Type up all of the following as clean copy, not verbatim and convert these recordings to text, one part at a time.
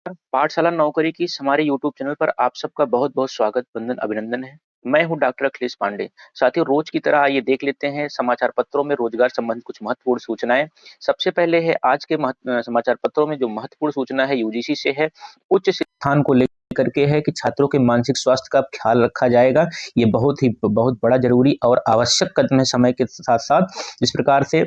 पाठशाला नौकरी की इस हमारे यूट्यूब चैनल पर आप सबका बहुत-बहुत स्वागत, वंदन, अभिनंदन है। मैं हूं डॉक्टर अखिलेश पांडे। साथियों, रोज की तरह आइए देख लेते हैं समाचार पत्रों में रोजगार संबंधित कुछ महत्वपूर्ण सूचनाएं। सबसे पहले है आज के समाचार पत्रों में जो महत्वपूर्ण सूचना है यूजीसी से है। उच्च शिक्षान को लेकर के है कि छात्रों के मानसिक स्वास्थ्य का ख्याल रखा जाएगा। ये बहुत बड़ा जरूरी और आवश्यक कदम है समय के साथ-साथ। जिस प्रकार से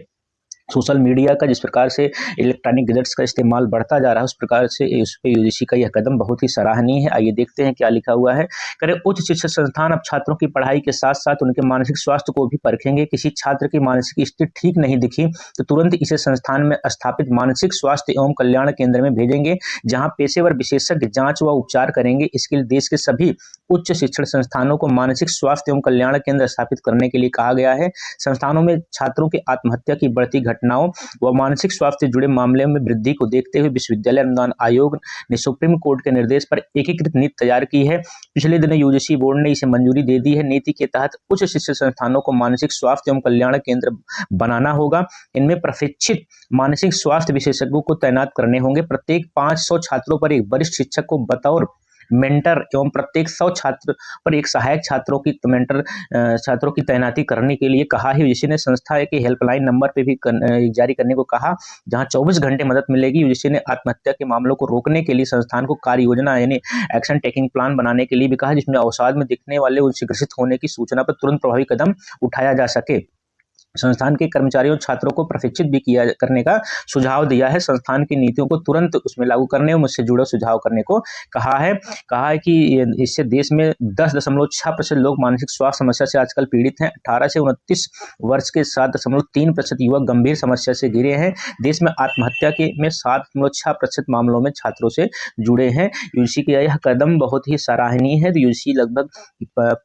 सोशल मीडिया का, जिस प्रकार से इलेक्ट्रॉनिक गैजेट्स का इस्तेमाल बढ़ता जा रहा है, उस प्रकार से इस पे यूजीसी का यह कदम बहुत ही सराहनीय है। आइए देखते हैं क्या लिखा हुआ है। करें उच्च शिक्षा संस्थान अब छात्रों की पढ़ाई के साथ साथ उनके मानसिक स्वास्थ्य को भी परखेंगे। किसी छात्र की मानसिक स्थिति ठीक नहीं दिखी तो तुरंत इसे संस्थान में स्थापित मानसिक स्वास्थ्य एवं कल्याण केंद्र में भेजेंगे, जहां पेशेवर विशेषज्ञ जांच व उपचार करेंगे। इसके लिए देश के सभी उच्च शिक्षण संस्थानों को मानसिक स्वास्थ्य एवं कल्याण केंद्र स्थापित करने के लिए कहा गया है। संस्थानों में छात्रों की आत्महत्या की बढ़ती घटनाओं व मानसिक स्वास्थ्य से जुड़े मामले में वृद्धि को देखते हुए विश्वविद्यालय अनुदान आयोग ने सुप्रीम कोर्ट के निर्देश पर एकीकृत नीति तैयार की है। पिछले दिनों यूजीसी बोर्ड ने इसे मंजूरी दे दी है। नीति के तहत उच्च शिक्षा संस्थानों को मानसिक स्वास्थ्य एवं कल्याण केंद्र बनाना होगा। इनमें प्रशिक्षित मानसिक स्वास्थ्य विशेषज्ञों को तैनात करने होंगे। प्रत्येक 500 छात्रों पर एक वरिष्ठ शिक्षक को बतौर मेंटर एवं प्रत्येक 100 छात्र पर एक सहायक छात्रों की तैनाती करने के लिए कहा है। यूजीसी ने संस्था के हेल्पलाइन नंबर पे भी जारी करने को कहा, जहां 24 घंटे मदद मिलेगी। यूजीसी ने आत्महत्या के मामलों को रोकने के लिए संस्थान को कार्य योजना यानी एक्शन टेकिंग प्लान बनाने के लिए भी कहा, जिसमें अवसाद में दिखने वाले उनसे ग्रसित होने की सूचना पर तुरंत प्रभावी कदम उठाया जा सके। संस्थान के कर्मचारियों छात्रों को प्रशिक्षित भी किया करने का सुझाव दिया है। संस्थान की नीतियों को तुरंत उसमें लागू करने और मुझसे जुड़े सुझाव करने को कहा है कि इससे देश में 10.6% लोग मानसिक स्वास्थ्य समस्या से आजकल पीड़ित हैं। 18 से 29 वर्ष के 7.3% युवक गंभीर समस्या से घिरे हैं। देश में आत्महत्या के में 7.6% मामलों में छात्रों से जुड़े हैं। यूजीसी का यह कदम बहुत ही सराहनीय है। यूजीसी लगभग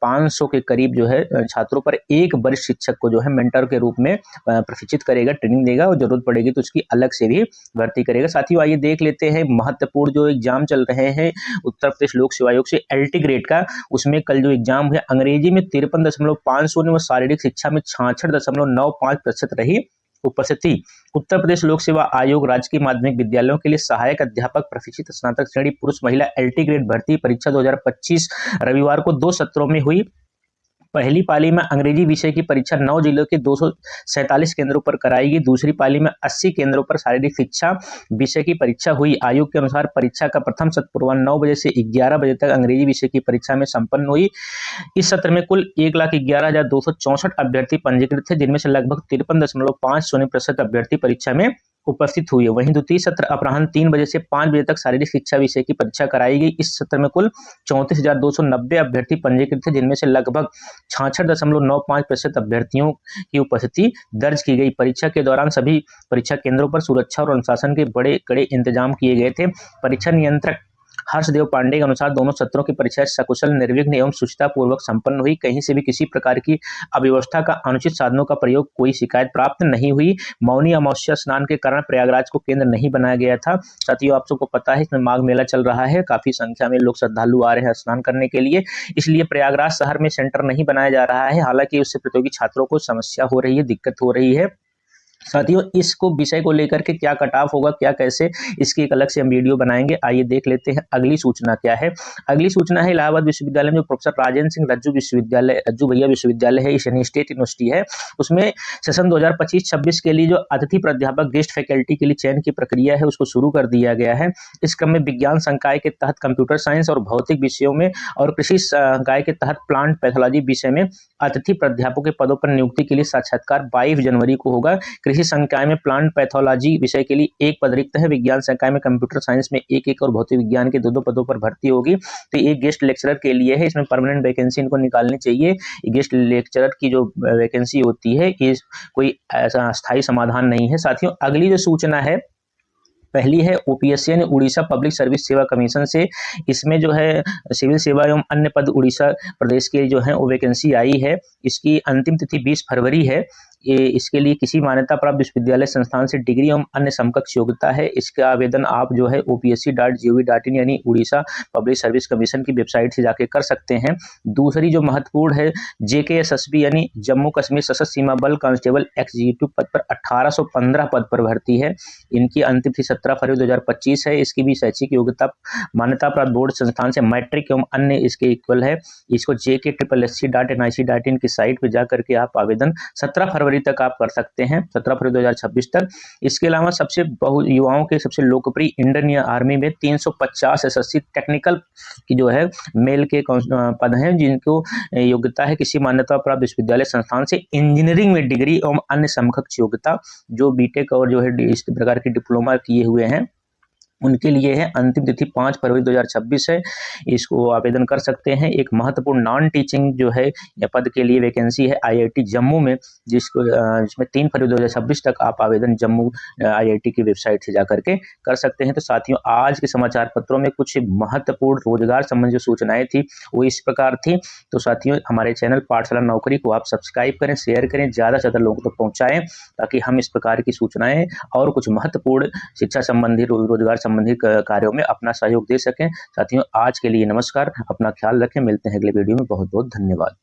500 के करीब जो है छात्रों पर एक वरिष्ठ शिक्षक को जो है मेंटर के रूप में प्रशिक्षित करेगा, ट्रेनिंग देगा और जरूरत पड़ेगी तो उसकी अलग से भी भर्ती करेगा। साथियों, आइए देख लेते हैं महत्वपूर्ण जो एग्जाम चल रहे हैं उत्तर प्रदेश लोक सेवा आयोग से एलटी ग्रेड का। उसमें कल जो एग्जाम हुआ अंग्रेजी में 53.5 और शारीरिक शिक्षा में 66.95% रही उपस्थिति। उत्तर प्रदेश लोक सेवा आयोग राजकीय माध्यमिक विद्यालयों के लिए सहायक अध्यापक प्रशिक्षित स्नातक श्रेणी पुरुष महिला एलटी ग्रेड भर्ती परीक्षा 2025 रविवार को 2 सत्रों में हुई। पहली पाली में अंग्रेजी विषय की परीक्षा 9 जिलों के 247 केंद्रों पर कराई। दूसरी पाली में 80 केंद्रों पर शारीरिक शिक्षा विषय की परीक्षा हुई। आयोग के अनुसार परीक्षा का प्रथम सत्र पूर्वाह्न 9 बजे से 11 बजे तक अंग्रेजी विषय की परीक्षा में संपन्न हुई। इस सत्र में कुल 1,11,264 अभ्यर्थी पंजीकृत थे, जिनमें से लगभग 53.50% अभ्यर्थी परीक्षा में उपस्थित हुए। वहीं द्वितीय सत्र अपराह्न 3 बजे से 5 बजे तक शारीरिक शिक्षा विषय की परीक्षा कराई गई। इस सत्र में कुल 34,290 अभ्यर्थी पंजीकृत थे, जिनमें से लगभग 66.95% अभ्यर्थियों की उपस्थिति दर्ज की गई। परीक्षा के दौरान सभी परीक्षा केंद्रों पर सुरक्षा और अनुशासन के बड़े कड़े इंतजाम किए गए थे। परीक्षा नियंत्रक हर्षदेव पांडे के अनुसार दोनों सत्रों की परीक्षा सकुशल, निर्विघ्न एवं सुचिता पूर्वक संपन्न हुई। कहीं से भी किसी प्रकार की अव्यवस्था का, अनुचित साधनों का प्रयोग, कोई शिकायत प्राप्त नहीं हुई। मौनी अमावस्या स्नान के कारण प्रयागराज को केंद्र नहीं बनाया गया था। साथियों, आप सबको पता है इसमें माघ मेला चल रहा है, काफी संख्या में लोग श्रद्धालु आ रहे हैं स्नान करने के लिए, इसलिए प्रयागराज शहर में सेंटर नहीं बनाया जा रहा है। हालांकि उससे प्रतियोगी छात्रों को समस्या हो रही है, दिक्कत हो रही है। साथियों, इसको विषय को लेकर के क्या कट ऑफ होगा, क्या कैसे, इसकी एक अलग से हम वीडियो बनाएंगे। आइए देख लेते हैं अगली सूचना क्या है। अगली सूचना है इलाहाबाद विश्वविद्यालय में जो प्रोफेसर राजेंद्र सिंह रज्जू भैया विश्वविद्यालय है, ईशानी स्टेट यूनिवर्सिटी है, उसमें सेशन 2025-26 के लिए जो अतिथि प्राध्यापक गेस्ट फैकल्टी के लिए चयन की प्रक्रिया है उसको शुरू कर दिया गया है। इस क्रम में विज्ञान संकाय के तहत कंप्यूटर साइंस और भौतिक विषयों में और कृषि संकाय के तहत प्लांट पैथोलॉजी विषय में अतिथि प्राध्यापकों के पदों पर नियुक्ति के लिए साक्षात्कार 22 जनवरी को होगा। कृषि संकाय में प्लांट पैथोलॉजी विषय के लिए 1 पद रिक्त है। विज्ञान संकाय में कंप्यूटर साइंस में 1 और भौतिक विज्ञान के 2 पदों पर भर्ती होगी। तो एक गेस्ट लेक्चरर के लिए है, इसमें परमानेंट वैकेंसी इनको निकालनी चाहिए। गेस्ट लेक्चरर की जो वैकेंसी होती है ये कोई ऐसा स्थायी समाधान नहीं है। साथियों, अगली जो सूचना है पहली है ओपीएससी यानी उड़ीसा पब्लिक सर्विस सेवा कमीशन से। इसमें जो है सिविल सेवा एवं अन्य पद उड़ीसा प्रदेश के जो है वो वैकेंसी आई है। इसकी अंतिम तिथि 20 फरवरी है। इसके लिए किसी मान्यता प्राप्त विश्वविद्यालय संस्थान से डिग्री एवं अन्य समकक्ष योग्यता है। इसका आवेदन आप जो है opsc.gov.in यानी उड़ीसा पब्लिक सर्विस कमीशन की वेबसाइट से जाके कर सकते हैं। दूसरी जो महत्वपूर्ण है, JKSSB यानी जम्मू कश्मीर सशस्त्र सीमा बल कांस्टेबल एग्जीक्यूटिव पद पर 1815 पद पर भर्ती है। इनकी अंतिम तिथि 17 फरवरी 2025 है। इसकी भी शैक्षिक योग्यता मान्यता प्राप्त बोर्ड संस्थान से मैट्रिक एवं अन्य इसके इक्वल है। इसको jk.ssc.nic.in की साइट पर जाकर के आप आवेदन 17 फरवरी तक आप कर सकते हैं, 17 फरवरी 2026 तक। इसके अलावा सबसे युवाओं के सबसे लोकप्रिय इंडियन आर्मी में 350 SSC टेक्निकल की जो है मेल के पद हैं, जिनको योग्यता है किसी मान्यता प्राप्त विश्वविद्यालय संस्थान से इंजीनियरिंग में डिग्री एवं अन्य समकक्ष योग्यता, जो बीटेक और जो है इस प्रकार की डिप्लोमा किए हुए हैं उनके लिए है। अंतिम तिथि 5 फरवरी 2026 है। इसको आवेदन कर सकते हैं। एक महत्वपूर्ण नॉन टीचिंग जो है या पद के लिए वैकेंसी है IIT जम्मू में, जिसमें 3 फरवरी 2026 तक आप आवेदन जम्मू IIT की वेबसाइट से जाकर के कर सकते हैं। तो साथियों, आज के समाचार पत्रों में कुछ महत्वपूर्ण रोजगार संबंधी जो सूचनाएं थी वो इस प्रकार थी। तो साथियों, हमारे चैनल पाठशाला नौकरी को आप सब्सक्राइब करें, शेयर करें, ज़्यादा से ज़्यादा लोगों तक पहुँचाएं, ताकि हम इस प्रकार की सूचनाएं और कुछ महत्वपूर्ण शिक्षा संबंधी रोजगार संबंधी कार्यों में अपना सहयोग दे सकें। साथियों, आज के लिए नमस्कार, अपना ख्याल रखें, मिलते हैं अगले वीडियो में। बहुत बहुत धन्यवाद।